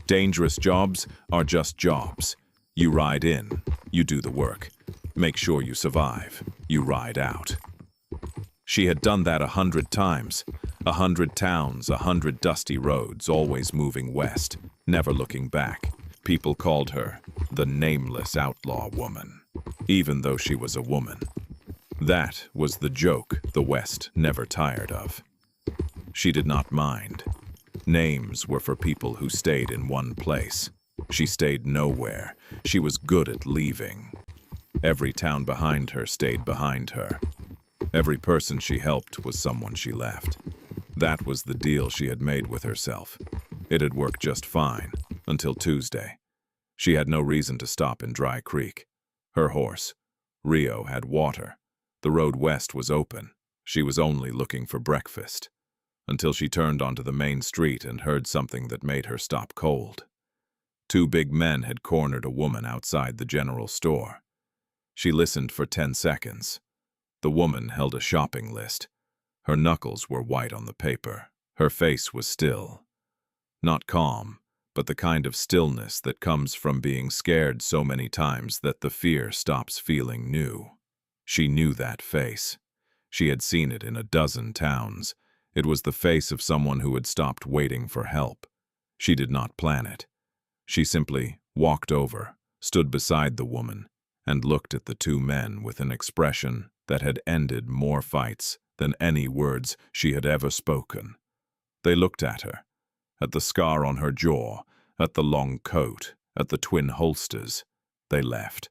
Dangerous jobs are just jobs. You ride in, you do the work. Make sure you survive. You ride out. She had done that 100 times. 100 towns, 100 dusty roads, always moving west, never looking back. People called her the nameless outlaw woman, even though she was a woman. That was the joke the West never tired of. She did not mind. Names were for people who stayed in one place. She stayed nowhere. She was good at leaving. Every town behind her stayed behind her. Every person she helped was someone she left. That was the deal she had made with herself. It had worked just fine, until Tuesday. She had no reason to stop in Dry Creek. Her horse, Rio, had water. The road west was open. She was only looking for breakfast. Until she turned onto the main street and heard something that made her stop cold. 2 big men had cornered a woman outside the general store. She listened for 10 seconds. The woman held a shopping list. Her knuckles were white on the paper. Her face was still. Not calm, but the kind of stillness that comes from being scared so many times that the fear stops feeling new. She knew that face. She had seen it in a dozen towns. It was the face of someone who had stopped waiting for help. She did not plan it. She simply walked over, stood beside the woman, and looked at the 2 men with an expression that had ended more fights than any words she had ever spoken. They looked at her, at the scar on her jaw, at the long coat, at the twin holsters. They left.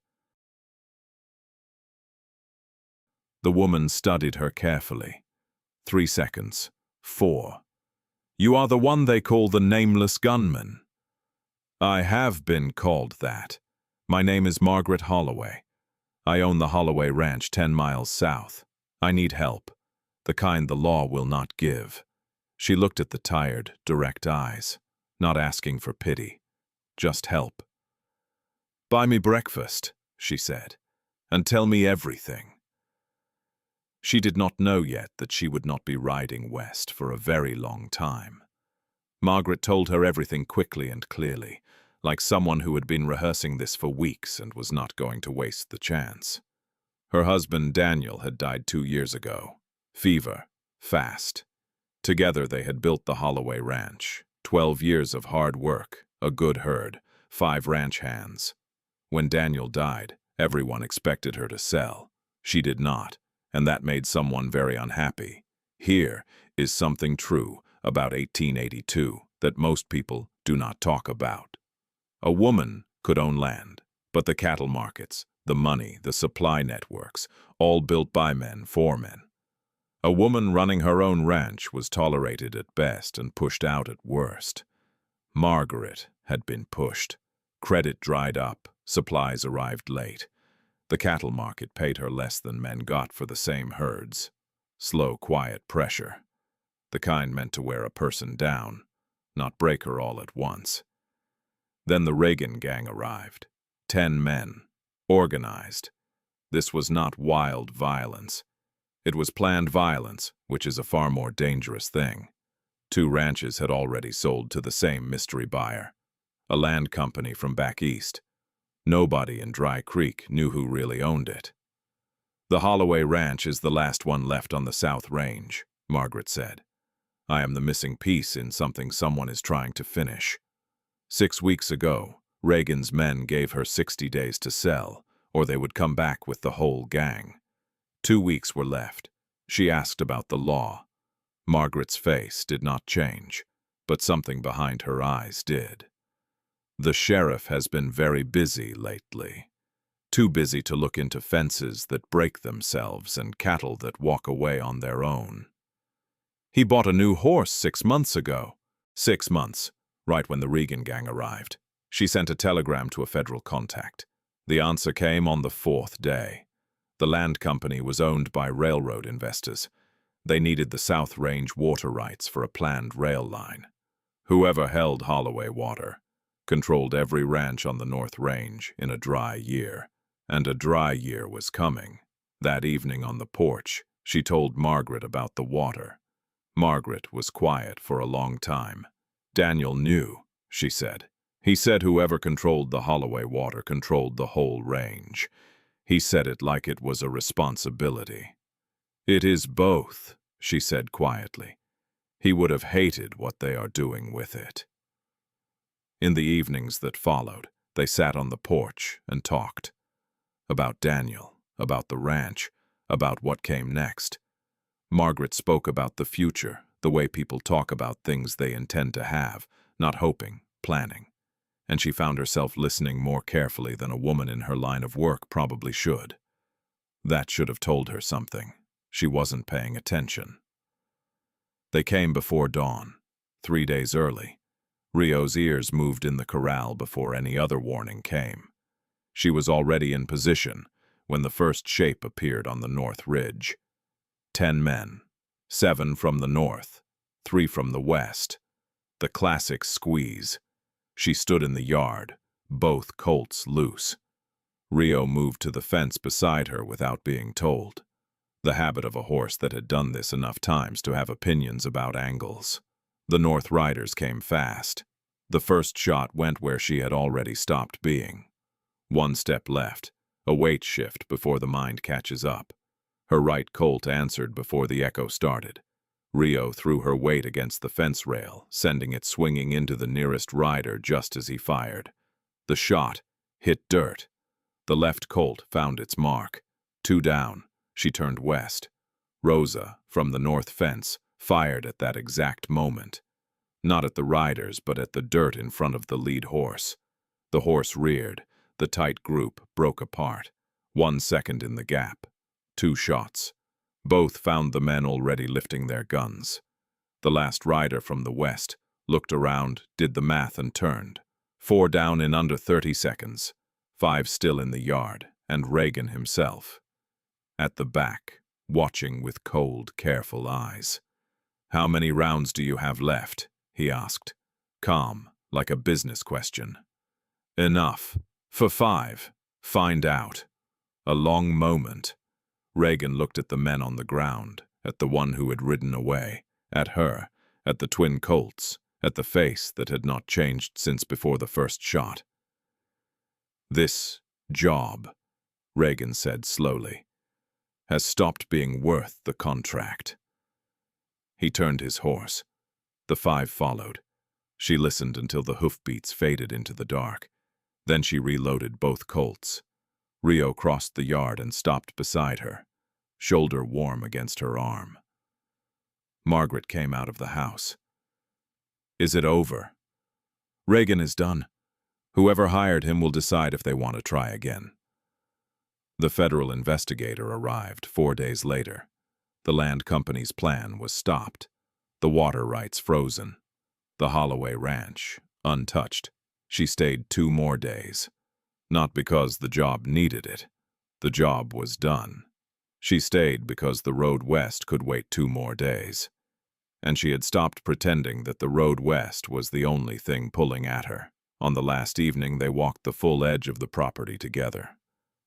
The woman studied her carefully. 3 seconds. 4. You are the one they call the Nameless Gunman. I have been called that. My name is Margaret Holloway. I own the Holloway Ranch 10 miles south. I need help, the kind the law will not give. She looked at the tired, direct eyes, not asking for pity, just help. Buy me breakfast, she said, and tell me everything. She did not know yet that she would not be riding west for a very long time. Margaret told her everything quickly and clearly, like someone who had been rehearsing this for weeks and was not going to waste the chance. Her husband, Daniel, had died 2 years ago. Fever. Fast. Together they had built the Holloway Ranch. 12 years of hard work, a good herd, 5 ranch hands. When Daniel died, everyone expected her to sell. She did not, and that made someone very unhappy. Here is something true about 1882 that most people do not talk about. A woman could own land, but the cattle markets, the money, the supply networks, all built by men for men. A woman running her own ranch was tolerated at best and pushed out at worst. Margaret had been pushed. Credit dried up, supplies arrived late. The cattle market paid her less than men got for the same herds. Slow, quiet pressure. The kind meant to wear a person down, not break her all at once. Then the Regan Gang arrived. 10 men. Organized. This was not wild violence. It was planned violence, which is a far more dangerous thing. 2 ranches had already sold to the same mystery buyer, a land company from back east. Nobody in Dry Creek knew who really owned it. The Holloway Ranch is the last one left on the South Range, Margaret said. I am the missing piece in something someone is trying to finish. 6 weeks ago, Reagan's men gave her 60 days to sell, or they would come back with the whole gang. 2 weeks were left. She asked about the law. Margaret's face did not change, but something behind her eyes did. The sheriff has been very busy lately. Too busy to look into fences that break themselves and cattle that walk away on their own. He bought a new horse 6 months ago. 6 months, right when the Regan Gang arrived. She sent a telegram to a federal contact. The answer came on the 4th day. The land company was owned by railroad investors. They needed the South Range water rights for a planned rail line. Whoever held Holloway water controlled every ranch on the North Range in a dry year, and a dry year was coming. That evening on the porch, she told Margaret about the water. Margaret was quiet for a long time. Daniel knew, she said. He said whoever controlled the Holloway water controlled the whole range. He said it like it was a responsibility. It is both, she said quietly. He would have hated what they are doing with it. In the evenings that followed, they sat on the porch and talked. About Daniel, about the ranch, about what came next. Margaret spoke about the future, the way people talk about things they intend to have, not hoping, planning. And she found herself listening more carefully than a woman in her line of work probably should. That should have told her something. She wasn't paying attention. They came before dawn, 3 days early. Rio's ears moved in the corral before any other warning came. She was already in position when the first shape appeared on the north ridge. 10 men, 7 from the north, 3 from the west. The classic squeeze. She stood in the yard, both colts loose. Rio moved to the fence beside her without being told. The habit of a horse that had done this enough times to have opinions about angles. The North riders came fast. The first shot went where she had already stopped being. 1 step left, a weight shift before the mind catches up. Her right colt answered before the echo started. Rio threw her weight against the fence rail, sending it swinging into the nearest rider just as he fired. The shot hit dirt. The left colt found its mark. 2 down. She turned west. Rosa, from the north fence, fired at that exact moment. Not at the riders, but at the dirt in front of the lead horse. The horse reared. The tight group broke apart. 1 second in the gap. 2 shots. Both found the men already lifting their guns. The last rider from the west looked around, did the math and turned. 4 down in under 30 seconds. 5 still in the yard, and Regan himself. At the back, watching with cold, careful eyes. "How many rounds do you have left?" he asked. Calm, like a business question. "Enough. For 5. Find out." A long moment. Regan looked at the men on the ground, at the one who had ridden away, at her, at the twin colts, at the face that had not changed since before the first shot. "This job," Regan said slowly, "has stopped being worth the contract." He turned his horse. The 5 followed. She listened until the hoofbeats faded into the dark. Then she reloaded both colts. Rio crossed the yard and stopped beside her, shoulder warm against her arm. Margaret came out of the house. "Is it over?" "Regan is done. Whoever hired him will decide if they want to try again." The federal investigator arrived 4 days later. The land company's plan was stopped. The water rights frozen. The Holloway Ranch, untouched. She stayed 2 more days. Not because the job needed it. The job was done. She stayed because the road west could wait 2 more days. And she had stopped pretending that the road west was the only thing pulling at her. On the last evening, they walked the full edge of the property together.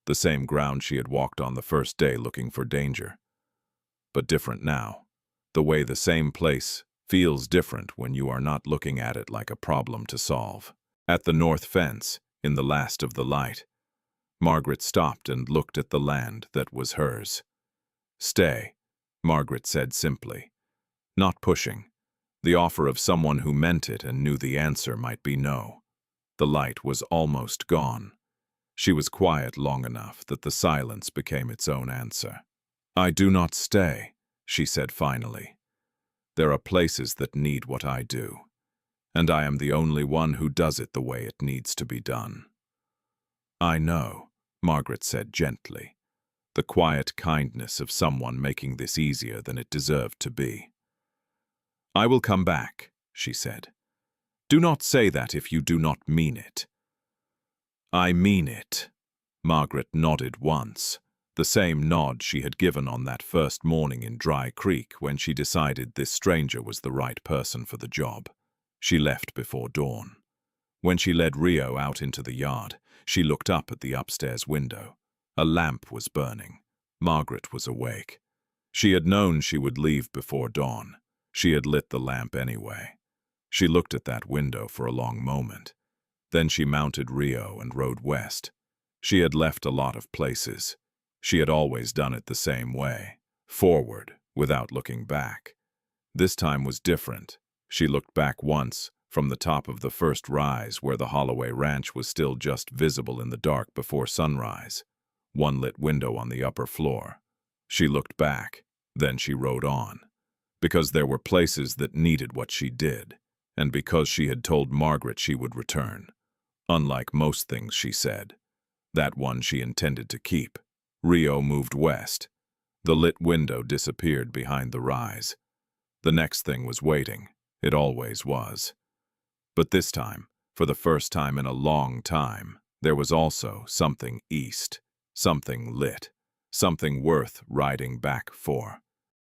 The same ground she had walked on the first day looking for danger. But different now. The way the same place feels different when you are not looking at it like a problem to solve. At the north fence, in the last of the light, Margaret stopped and looked at the land that was hers. "Stay," Margaret said simply. Not pushing. The offer of someone who meant it and knew the answer might be no. The light was almost gone. She was quiet long enough that the silence became its own answer. "I do not stay," she said finally. "There are places that need what I do, and I am the only one who does it the way it needs to be done." "I know," Margaret said gently, the quiet kindness of someone making this easier than it deserved to be. "I will come back," she said. "Do not say that if you do not mean it." "I mean it." Margaret nodded once, the same nod she had given on that first morning in Dry Creek when she decided this stranger was the right person for the job. She left before dawn. When she led Rio out into the yard, she looked up at the upstairs window. A lamp was burning. Margaret was awake. She had known she would leave before dawn. She had lit the lamp anyway. She looked at that window for a long moment. Then she mounted Rio and rode west. She had left a lot of places. She had always done it the same way, forward, without looking back. This time was different. She looked back once, from the top of the first rise where the Holloway Ranch was still just visible in the dark before sunrise. One lit window on the upper floor. She looked back, then she rode on. Because there were places that needed what she did, and because she had told Margaret she would return. Unlike most things she said. That one she intended to keep. Rio moved west. The lit window disappeared behind the rise. The next thing was waiting. It always was. But this time, for the first time in a long time, there was also something east. Something lit. Something worth riding back for.